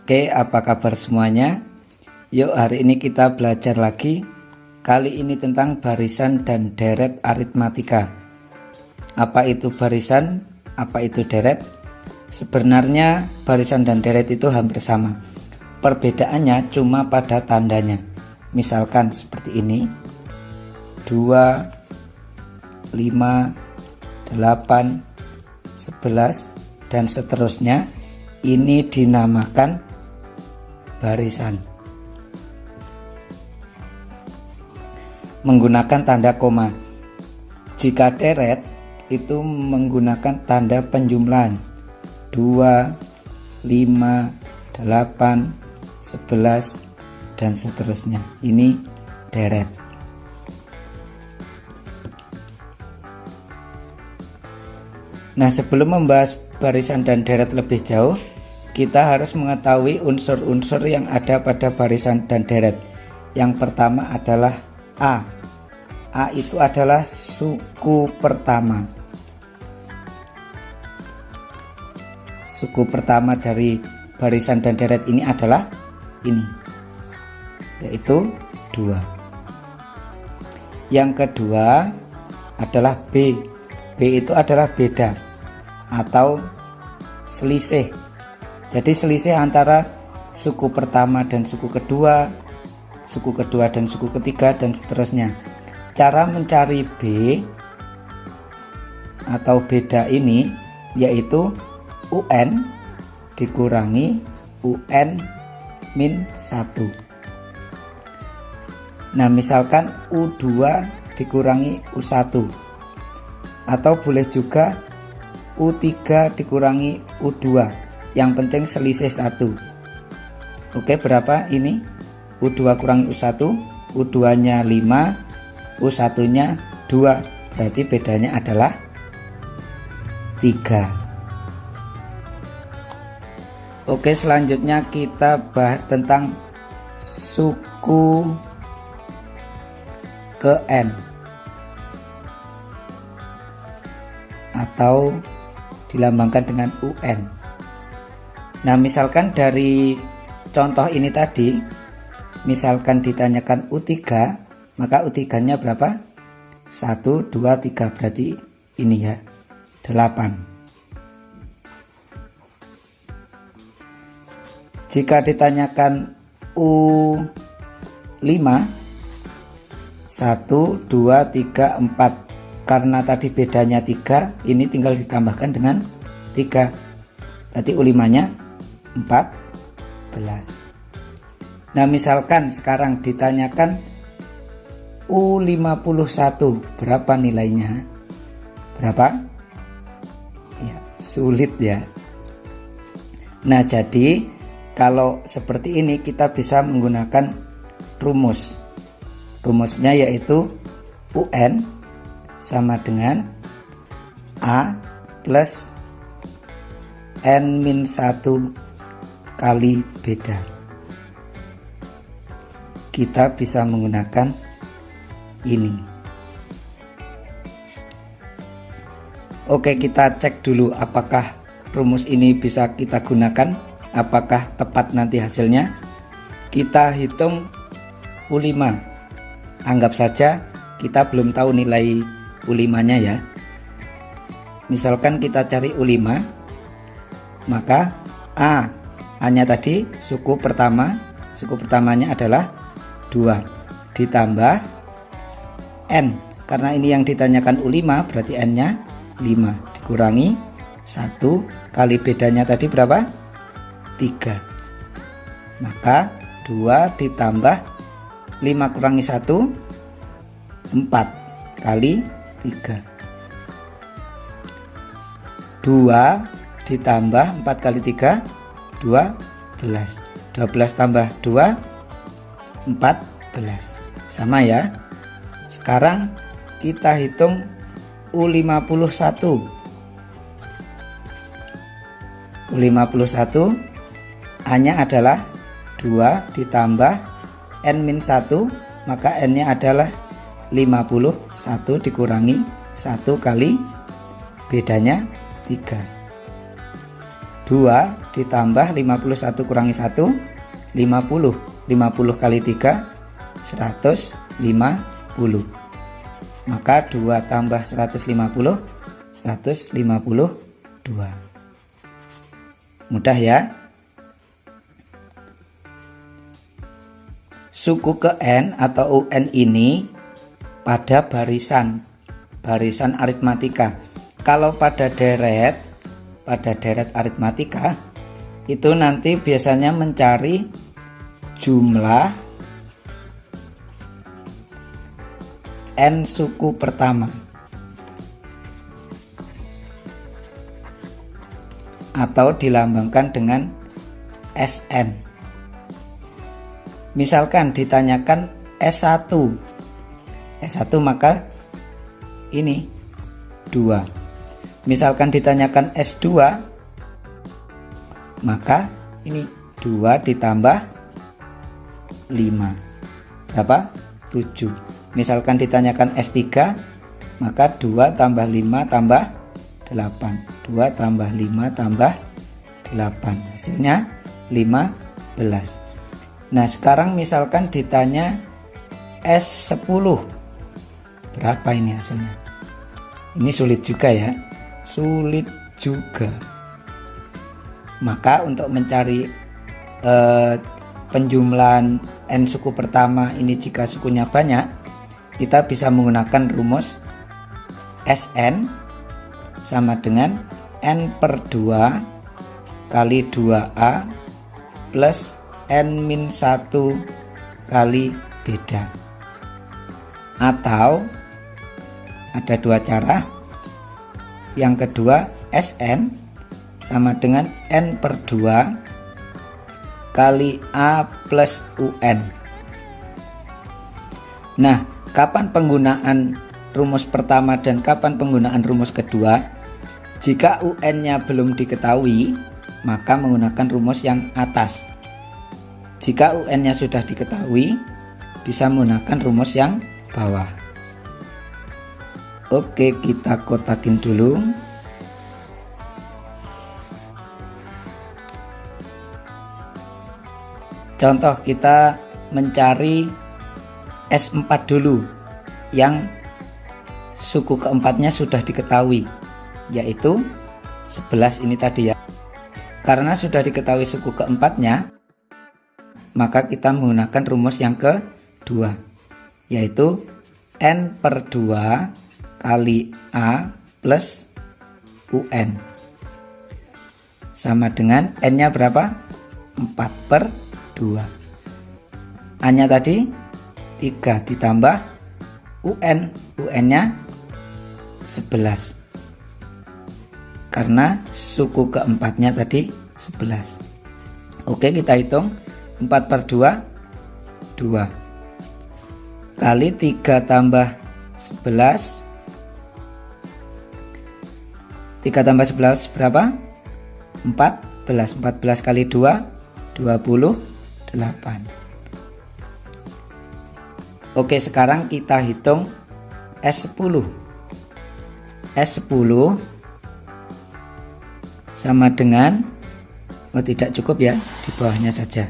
Oke, apa kabar semuanya? Yuk, hari ini kita belajar lagi. Kali ini tentang barisan dan deret aritmatika. Apa itu barisan? Apa itu deret? Sebenarnya barisan dan deret itu hampir sama. Perbedaannya cuma pada tandanya. Misalkan seperti ini: 2, 5, 8, 11 dan seterusnya. Ini dinamakan barisan menggunakan tanda koma. Jika deret itu menggunakan tanda penjumlahan 2, 5, 8, 11 dan seterusnya. Ini deret. Nah, sebelum membahas barisan dan deret lebih jauh, kita harus mengetahui unsur-unsur yang ada pada barisan dan deret. Yang pertama adalah A. A itu adalah suku pertama. Suku pertama dari barisan dan deret ini adalah ini, yaitu 2. Yang kedua adalah B. B itu adalah beda atau selisih. Jadi selisih antara suku pertama dan suku kedua dan suku ketiga dan seterusnya. Cara mencari B atau beda ini yaitu UN dikurangi UN min 1. Nah, misalkan U2 dikurangi U1, atau boleh juga U3 dikurangi U2. Yang penting selisih 1. Oke, berapa ini? U2 kurangi U1, U2 nya 5, U1 nya 2. Berarti bedanya adalah 3. Oke, selanjutnya kita bahas tentang suku ke N atau dilambangkan dengan UN. Nah, misalkan dari contoh ini tadi, misalkan ditanyakan U3, maka U3 nya berapa? 1, 2, 3, berarti ini ya, 8. Jika ditanyakan U5, 1, 2, 3, 4. Karena tadi bedanya 3, ini tinggal ditambahkan dengan 3. Berarti U5 nya 14. Nah, misalkan sekarang ditanyakan U51, berapa nilainya? Berapa? Ya, sulit ya. Nah, jadi kalau seperti ini kita bisa menggunakan rumus. Rumusnya yaitu UN sama dengan A plus N-1 kali beda. Kita bisa menggunakan ini. Oke, kita cek dulu apakah rumus ini bisa kita gunakan, apakah tepat nanti hasilnya. Kita hitung U5. Anggap saja kita belum tahu nilai U5 nya ya. Misalkan kita cari U5, maka A nya tadi suku pertamanya adalah 2 ditambah N, karena ini yang ditanyakan U5 berarti N nya 5, dikurangi 1 kali bedanya tadi berapa? 3. Maka 2 ditambah 5 kurangi 1, 4 kali 3. 2 ditambah 4 kali 3, 12. 12 tambah 2, 14. Sama ya. Sekarang kita hitung U51. U51 A-nya adalah 2 ditambah N-1, maka N-nya adalah 51 dikurangi 1 kali bedanya 3. 2 ditambah 51 kurangi 1, 50. 50 kali 3, 150. Maka 2 tambah 150, 152. Mudah ya. Suku ke N atau UN ini pada barisan aritmatika. Kalau pada deret aritmatika itu nanti biasanya mencari jumlah N suku pertama atau dilambangkan dengan SN. Misalkan ditanyakan S1 maka ini 2. Misalkan ditanyakan S2 maka ini 2 ditambah 5 berapa? 7. Misalkan ditanyakan S3 maka 2 tambah 5 tambah 8. 2 tambah 5 tambah 8 hasilnya 15. Nah sekarang misalkan ditanya S10 berapa ini hasilnya? Ini sulit juga ya, sulit juga. Maka untuk mencari penjumlahan N suku pertama ini jika sukunya banyak, kita bisa menggunakan rumus Sn sama dengan N per 2 kali 2A plus N-1 kali beda. Atau ada dua cara. Yang kedua, Sn sama dengan N per 2 kali A plus UN. Nah, kapan penggunaan rumus pertama dan kapan penggunaan rumus kedua? Jika UN-nya belum diketahui, maka menggunakan rumus yang atas. Jika UN-nya sudah diketahui, bisa menggunakan rumus yang bawah. Oke, kita kotakin dulu. Contoh kita mencari S4 dulu yang suku keempatnya sudah diketahui, yaitu 11 ini tadi ya. Karena sudah diketahui suku keempatnya, maka kita menggunakan rumus yang kedua, yaitu N per 2 kali A plus UN sama dengan N-nya berapa? 4 per 2. A-nya tadi 3 ditambah UN-nya 11 karena suku keempatnya tadi 11. Oke, kita hitung 4 per 2 2 kali 3 tambah 11. 3 tambah 11 berapa? 14. 14 kali 2 28. Oke, sekarang kita hitung S10. S10 sama dengan, tidak cukup ya, di bawahnya saja.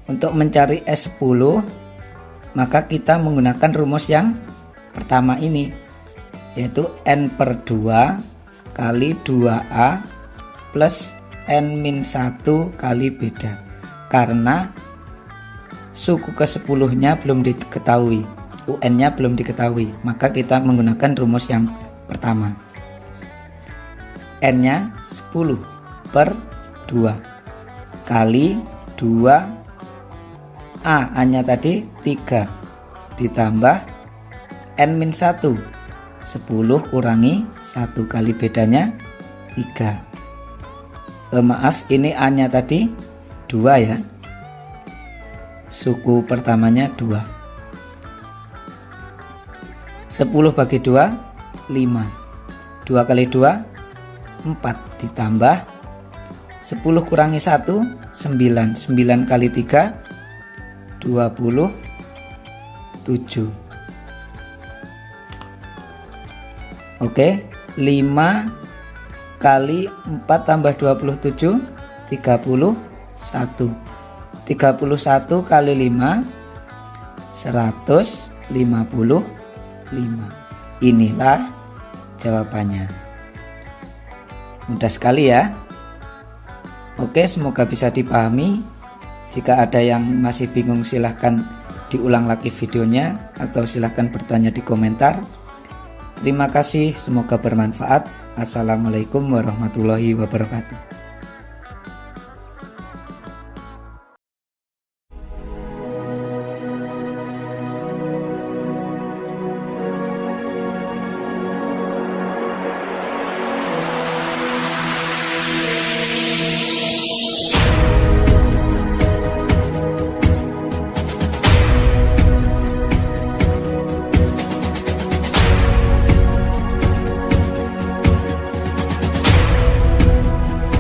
Untuk mencari S10, maka kita menggunakan rumus yang pertama ini, yaitu N per 2 kali 2A plus N-1 kali beda. Karena suku ke-10 nya belum diketahui, UN-nya belum diketahui, maka kita menggunakan rumus yang pertama. N-nya 10 per 2 kali 2 A-nya tadi 3 ditambah N-1 10 kurangi 1 kali bedanya 3. Maaf, ini A-nya tadi 2 ya, suku pertamanya 2. 10 bagi 2 5. 2 kali 2 4 ditambah 10 kurangi 1 9. 9 kali 3 27. Oke, 5 kali 4 tambah 27 31. 31 kali 5 155. Inilah jawabannya. Mudah sekali ya. Oke, semoga bisa dipahami. Jika ada yang masih bingung silahkan diulang lagi videonya atau silahkan bertanya di komentar. Terima kasih, semoga bermanfaat. Assalamualaikum warahmatullahi wabarakatuh.